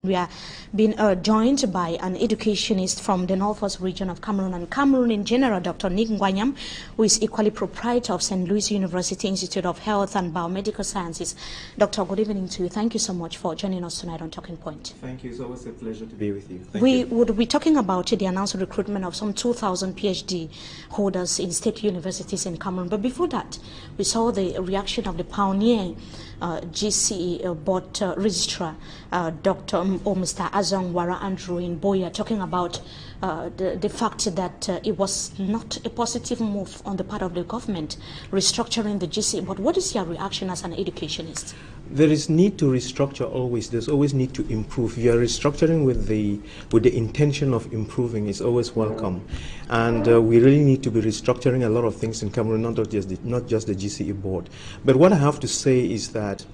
We are being joined by an educationist from the northwest region of Cameroon and Cameroon in general, Dr. Nick NGWANYAM, who is equally proprietor of St. Louis University Institute of Health and Biomedical Sciences. Doctor, good evening to you. Thank you so much for joining us tonight on Talking Point. Thank you. It's always a pleasure to be with you. We would be talking about the announced recruitment of some 2,000 PhD holders in state universities in Cameroon. But before that, we saw the reaction of the pioneer GCE board registrar, Dr. Mr. Azongwara Andrew in Boya, talking about the fact that it was not a positive move on the part of the government restructuring the GCE. But what is your reaction as an educationist? There is need to restructure always. There's always need to improve. If you are restructuring with the intention of improving, it's always welcome. And we really need to be restructuring a lot of things in Cameroon, not just the GCE board. But what I have to say is that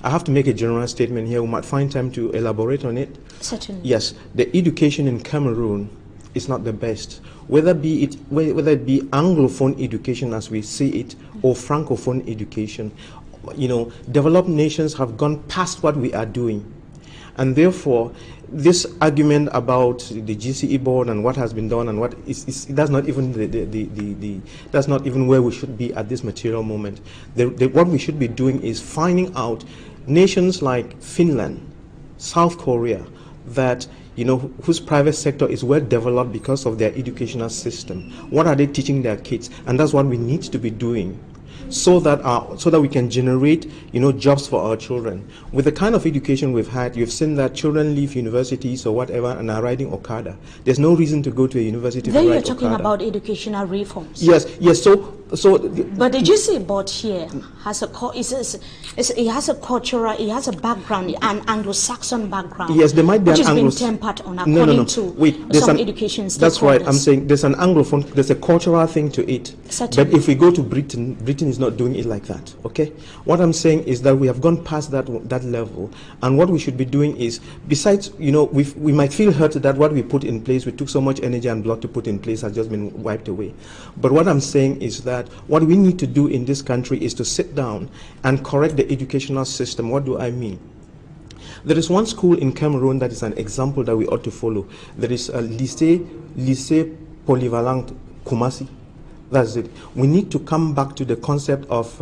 I have to make a general statement here. We might find time to elaborate on it. Certainly. Yes, the education in Cameroon is not the best. Whether it be Anglophone education as we see it, or Francophone education, you know, developed nations have gone past what we are doing. And therefore, this argument about the GCE board and what has been done and what that's not even that's not even where we should be at this material moment. What we should be doing is finding out nations like Finland, South Korea, that whose private sector is well developed because of their educational system. What are they teaching their kids? And that's what we need to be doing, so that we can generate jobs for our children. With the kind of education we've had, you've seen that children leave universities or whatever and are riding Okada. There's no reason to go to a university to ride Then you're talking Okada. about educational reforms. Yes. But the GCE board here has a cultural, it has a background, an Anglo-Saxon background. Yes, there might be which an has been tempered on according to some education stakeholders. That's right. I'm saying there's an Anglophone, there's a cultural thing to it. Certainly. But if we go to Britain is not doing it like that. Okay. What I'm saying is that we have gone past that level, and what we should be doing is, besides, we might feel hurt that what we put in place, we took so much energy and blood to put in place, has just been wiped away. But what I'm saying is that what we need to do in this country is to sit down and correct the educational system. What do I mean? There is one school in Cameroon that is an example that we ought to follow. There is a lycée polyvalent Kumasi. That's it. We need to come back to the concept of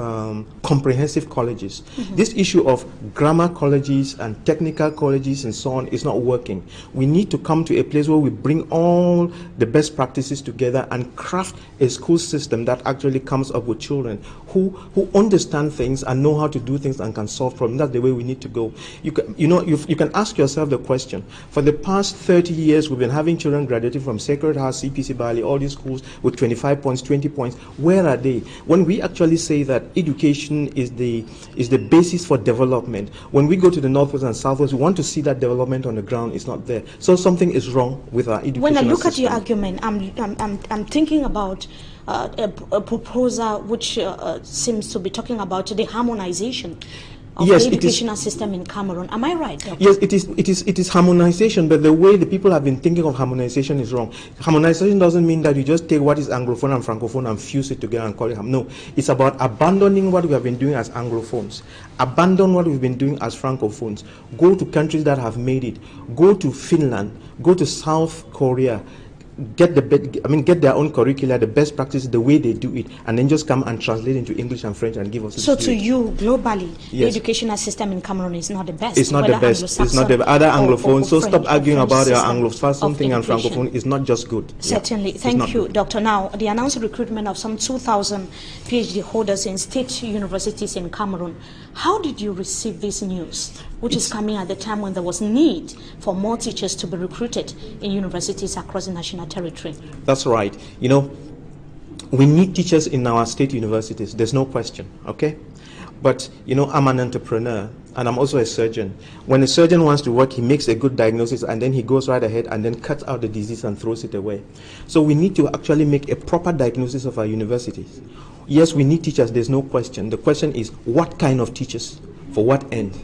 comprehensive colleges. Mm-hmm. This issue of grammar colleges and technical colleges and so on is not working. We need to come to a place where we bring all the best practices together and craft a school system that actually comes up with children who understand things and know how to do things and can solve problems. That's the way we need to go. You can ask yourself the question. For the past 30 years, we've been having children graduating from Sacred Heart, CPC Bali, all these schools with 25 points, 20 points. Where are they? When we actually say that education is the basis for development, when we go to the northwest and southwest, we want to see that development on the ground. It's not there. So something is wrong with our education. When I look at your argument, I'm thinking about a proposal which seems to be talking about the harmonization of the educational system in Cameroon. Am I right, Doctor? Yes, it is harmonization, but the way the people have been thinking of harmonization is wrong. Harmonization doesn't mean that you just take what is Anglophone and Francophone and fuse it together and call it No, it's about abandoning what we have been doing as Anglophones, abandon what we've been doing as Francophones, go to countries that have made it, go to Finland, go to South Korea, get their own curricula, the best practices, the way they do it, and then just come and translate into English and French and give us. So to you, globally, the educational system in Cameroon is not the best. It's not the best. It's not the other Anglophone. So stop arguing about your Anglophone thing and Francophone. It's not just good. Certainly. Thank you, Doctor. Now, the announced recruitment of some 2,000 PhD holders in state universities in Cameroon. How did you receive this news, which is coming at the time when there was need for more teachers to be recruited in universities across the national territory? That's right. We need teachers in our state universities. There's no question, okay? But, I'm an entrepreneur and I'm also a surgeon. When a surgeon wants to work, he makes a good diagnosis and then he goes right ahead and then cuts out the disease and throws it away. So we need to actually make a proper diagnosis of our universities. Yes, we need teachers, there's no question. The question is, what kind of teachers? For what end?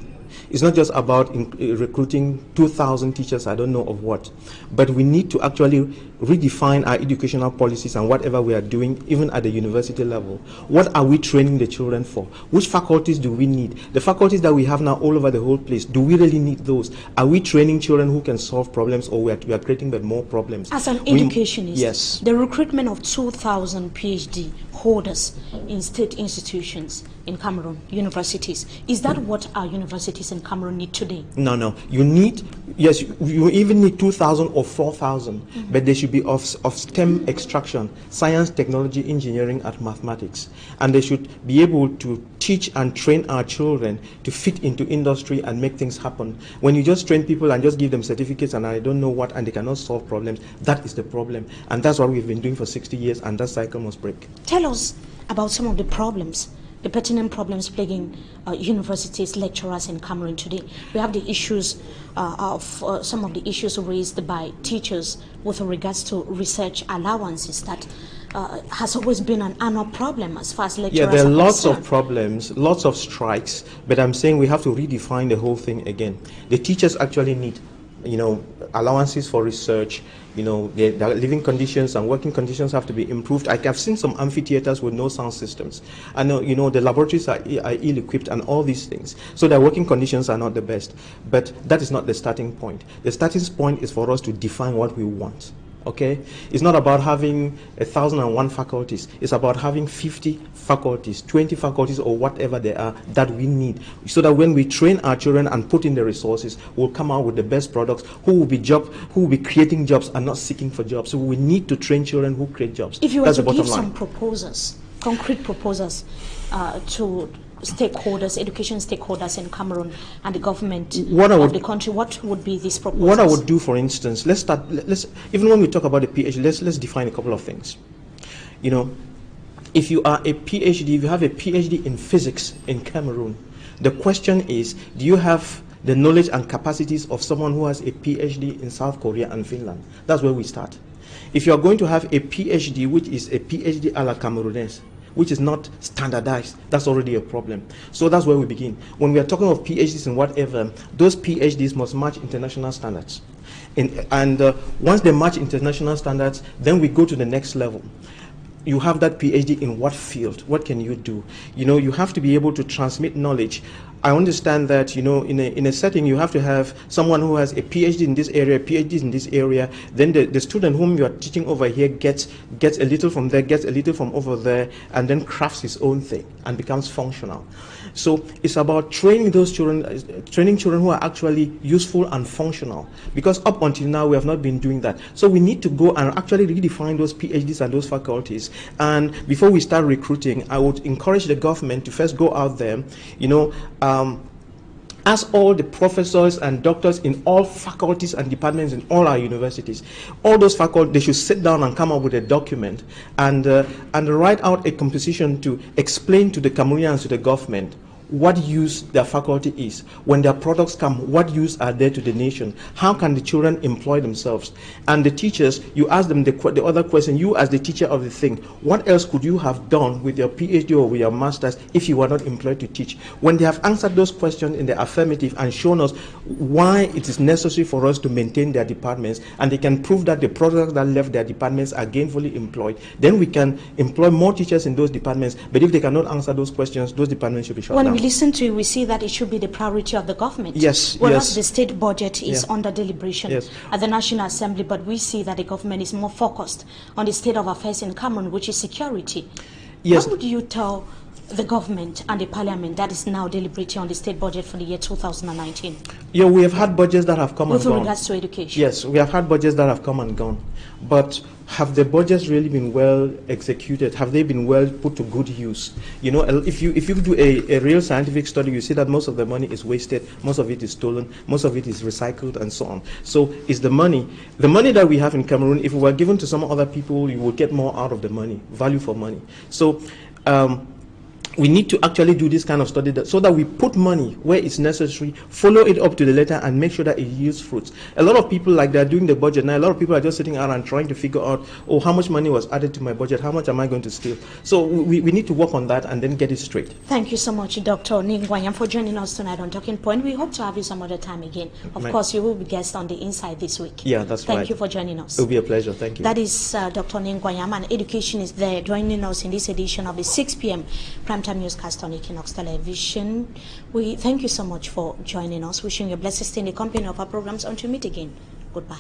It's not just about recruiting 2,000 teachers, I don't know of what, but we need to actually redefine our educational policies and whatever we are doing, even at the university level. What are we training the children for? Which faculties do we need? The faculties that we have now all over the whole place, do we really need those? Are we training children who can solve problems, or we are creating more problems? As an educationist, yes, the recruitment of 2,000 PhD holders in state institutions in Cameroon, universities, is that what our universities in Cameroon need today? No. You need, yes, you even need 2,000 or 4,000, but they should be of STEM extraction, science, technology, engineering, and mathematics. And they should be able to teach and train our children to fit into industry and make things happen. When you just train people and just give them certificates and I don't know what, and they cannot solve problems, that is the problem. And that's what we've been doing for 60 years, and that cycle must break. Tell us about some of the problems, the pertinent problems plaguing universities, lecturers in Cameroon today. We have the issues of some of the issues raised by teachers with regards to research allowances that has always been an annual problem as far as lecturers are concerned. Yeah, there are lots of problems, lots of strikes, but I'm saying we have to redefine the whole thing again. The teachers actually need, allowances for research. Their living conditions and working conditions have to be improved. I've seen some amphitheaters with no sound systems. I know, the laboratories are ill-equipped and all these things. So their working conditions are not the best. But that is not the starting point. The starting point is for us to define what we want. Okay, it's not about having 1,001 faculties. It's about having 50 faculties, 20 faculties, or whatever they are that we need, so that when we train our children and put in the resources, we'll come out with the best products. Who will be creating jobs and not seeking for jobs. So we need to train children who create jobs. If you were to give some proposals, concrete proposals, to stakeholders, education stakeholders in Cameroon and the government of the country, what would be these proposals? What I would do, for instance, let's even when we talk about the PhD, let's define a couple of things. If you are a PhD, if you have a PhD in physics in Cameroon, the question is, do you have the knowledge and capacities of someone who has a PhD in South Korea and Finland? That's where we start. If you are going to have a PhD, which is a PhD a la Cameroonese, which is not standardized, that's already a problem. So that's where we begin. When we are talking of PhDs and whatever, those PhDs must match international standards. Once they match international standards, then we go to the next level. You have that PhD in what field? What can you do? You have to be able to transmit knowledge. I understand that, in a setting, you have to have someone who has a PhD in this area, PhDs in this area. Then the student whom you are teaching over here gets a little from there, gets a little from over there, and then crafts his own thing and becomes functional. So it's about training those children, who are actually useful and functional. Because up until now, we have not been doing that. So we need to go and actually redefine those PhDs and those faculties. And before we start recruiting, I would encourage the government to first go out there, ask all the professors and doctors in all faculties and departments in all our universities, all those faculties, they should sit down and come up with a document and write out a composition to explain to the Cameroonians, to the government, what use their faculty is. When their products come, what use are there to the nation? How can the children employ themselves? And the teachers, you ask them the other question, you as the teacher of the thing, what else could you have done with your PhD or with your master's if you were not employed to teach? When they have answered those questions in the affirmative and shown us why it is necessary for us to maintain their departments, and they can prove that the products that left their departments are gainfully employed, then we can employ more teachers in those departments. But if they cannot answer those questions, those departments should be shut down. We listen to you, we see that it should be the priority of the government. Yes. Whereas the state budget is under deliberation Yes. at the National Assembly, but we see that the government is more focused on the state of affairs in Cameroon, which is security. Yes. What would you tell the government and the parliament that is now deliberating on the state budget for the year 2019? Yeah, we have had budgets that have come and gone. With regards to education. Yes, we have had budgets that have come and gone. But have the budgets really been well executed? Have they been well put to good use? If you do a real scientific study, you see that most of the money is wasted, most of it is stolen, most of it is recycled, and so on. So it's the money that we have in Cameroon. If it were given to some other people, you would get more out of the money, value for money. So we need to actually do this kind of study so that we put money where it's necessary, follow it up to the letter, and make sure that it yields fruits. A lot of people, like they're doing the budget now, a lot of people are just sitting around and trying to figure out, oh, how much money was added to my budget, how much am I going to steal? So we need to work on that and then get it straight. Thank you so much, Dr. Nick NGWANYAM, for joining us tonight on Talking Point. We hope to have you some other time again. Of course, you will be guest on the Inside this week. Yeah, that's right. Thank you for joining us. It will be a pleasure. Thank you. That is Dr. Nick NGWANYAM, an educationist there, joining us in this edition of the 6 p.m. Primetime Newscast on Equinox Television. We thank you so much for joining us. Wishing you a blessed stay in the company of our programs. Until we meet again, goodbye.